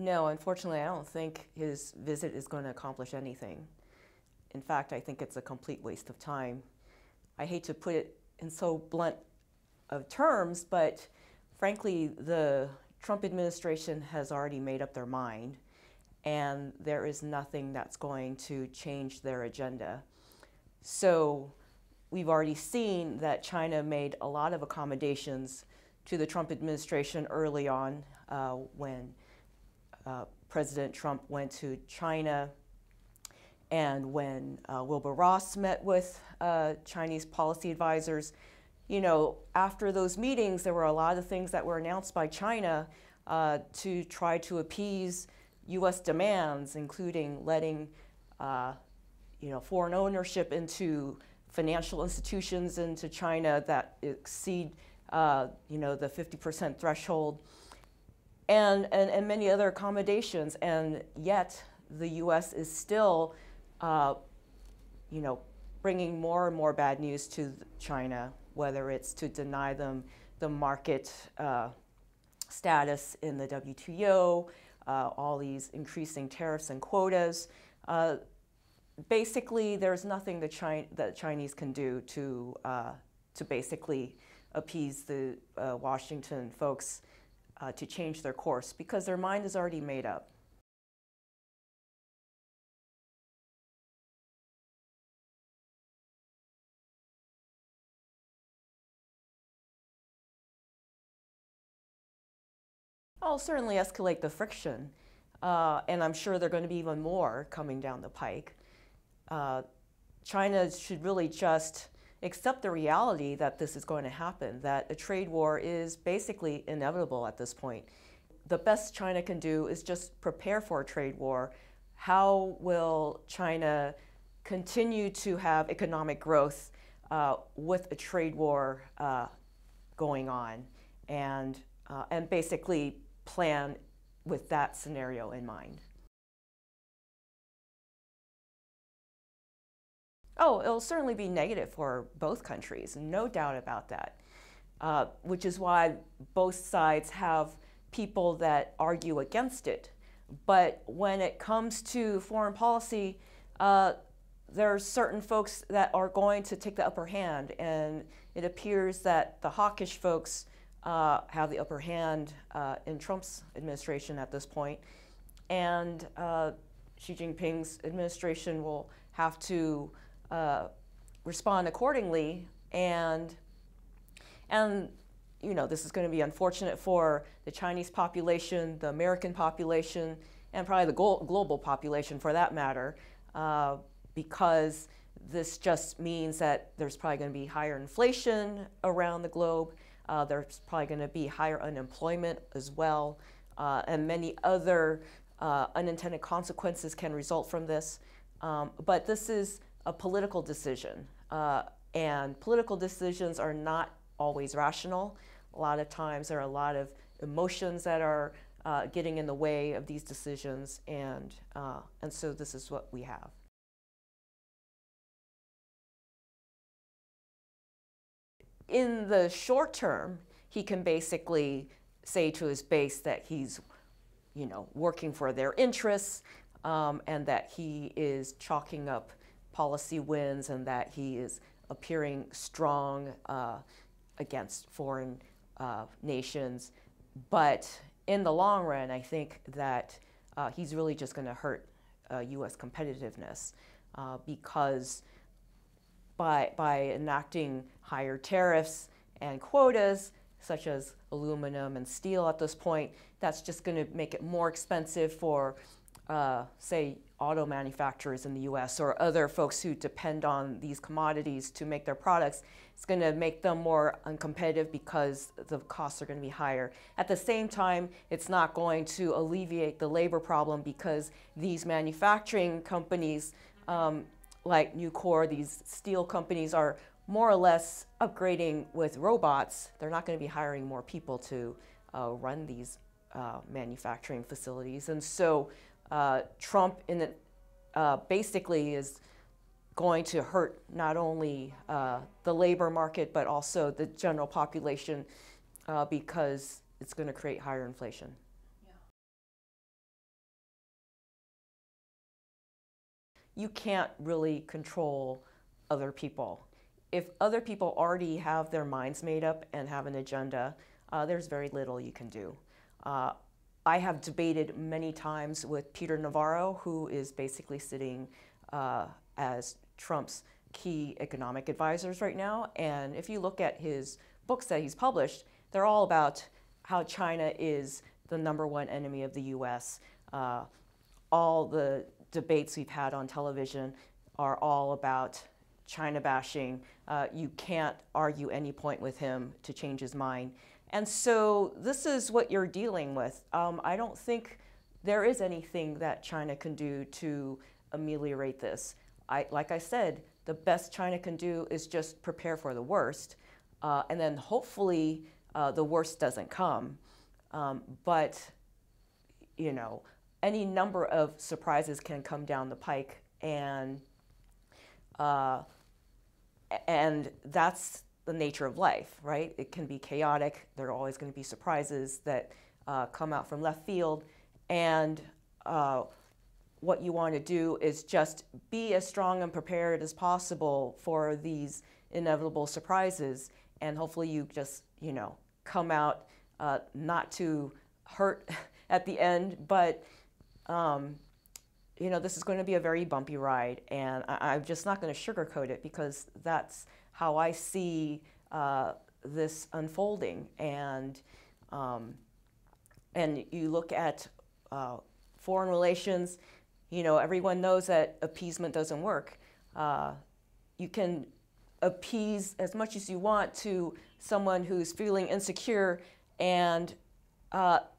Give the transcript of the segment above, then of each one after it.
No, unfortunately, I don't think his visit is going to accomplish anything. In fact, I think it's a complete waste of time. I hate to put it in so blunt of terms, but frankly, the Trump administration has already made up their mind, and there is nothing that's going to change their agenda. So we've already seen that China made a lot of accommodations to the Trump administration early on when President Trump went to China, and when Wilbur Ross met with Chinese policy advisors. You know, after those meetings, there were a lot of things that were announced by China to try to appease U.S. demands, including letting foreign ownership into financial institutions into China that exceed the 50% threshold, and many other accommodations. And yet the U.S. is still bringing more and more bad news to China, whether it's to deny them the market status in the WTO, all these increasing tariffs and quotas. Basically, there's nothing that Chinese can do to basically appease the Washington folks to change their course, because their mind is already made up. I'll certainly escalate the friction, and I'm sure there are going to be even more coming down the pike. China should really just accept the reality that this is going to happen, that a trade war is basically inevitable at this point. The best China can do is just prepare for a trade war. How will China continue to have economic growth with a trade war going on, and basically plan with that scenario in mind? Oh, it'll certainly be negative for both countries, no doubt about that, which is why both sides have people that argue against it. But when it comes to foreign policy, there are certain folks that are going to take the upper hand, and it appears that the hawkish folks have the upper hand in Trump's administration at this point, and Xi Jinping's administration will have to respond accordingly, and this is going to be unfortunate for the Chinese population, the American population, and probably the global population for that matter, because this just means that there's probably going to be higher inflation around the globe. There's probably going to be higher unemployment as well, and many other unintended consequences can result from this. But this is a political decision, and political decisions are not always rational. A lot of times there are a lot of emotions that are getting in the way of these decisions, and so this is what we have. In the short term, he can basically say to his base that he's, working for their interests, and that he is chalking up policy wins, and that he is appearing strong against foreign nations. But in the long run, I think that he's really just going to hurt U.S. competitiveness, because by enacting higher tariffs and quotas, such as aluminum and steel at this point, that's just going to make it more expensive for, say, auto manufacturers in the U.S. or other folks who depend on these commodities to make their products. It's going to make them more uncompetitive because the costs are going to be higher. At the same time, it's not going to alleviate the labor problem, because these manufacturing companies, like Nucor, these steel companies, are more or less upgrading with robots. They're not going to be hiring more people to run these manufacturing facilities. And so Trump basically is going to hurt not only the labor market, but also the general population, because it's going to create higher inflation. you can't really control other people. If other people already have their minds made up and have an agenda, there's very little you can do. I have debated many times with Peter Navarro, who is basically sitting as Trump's key economic advisors right now. And if you look at his books that he's published, they're all about how China is the #1 enemy of the US. All the debates we've had on television are all about China bashing. You can't argue any point with him to change his mind. And so this is what you're dealing with. I don't think there is anything that China can do to ameliorate this. Like I said, the best China can do is just prepare for the worst, and then hopefully the worst doesn't come. But, you know, any number of surprises can come down the pike, and that's the nature of life, right? It can be chaotic. There are always going to be surprises that come out from left field, and what you want to do is just be as strong and prepared as possible for these inevitable surprises, and hopefully you just, you know, come out not too hurt at the end, but you know, this is going to be a very bumpy ride, and I'm just not going to sugarcoat it, because that's how I see this unfolding. And you look at foreign relations, you know, everyone knows that appeasement doesn't work. You can appease as much as you want to someone who's feeling insecure, and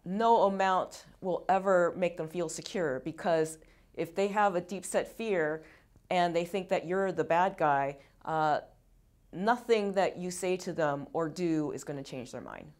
no amount will ever make them feel secure, because if they have a deep-set fear and they think that you're the bad guy, nothing that you say to them or do is going to change their mind.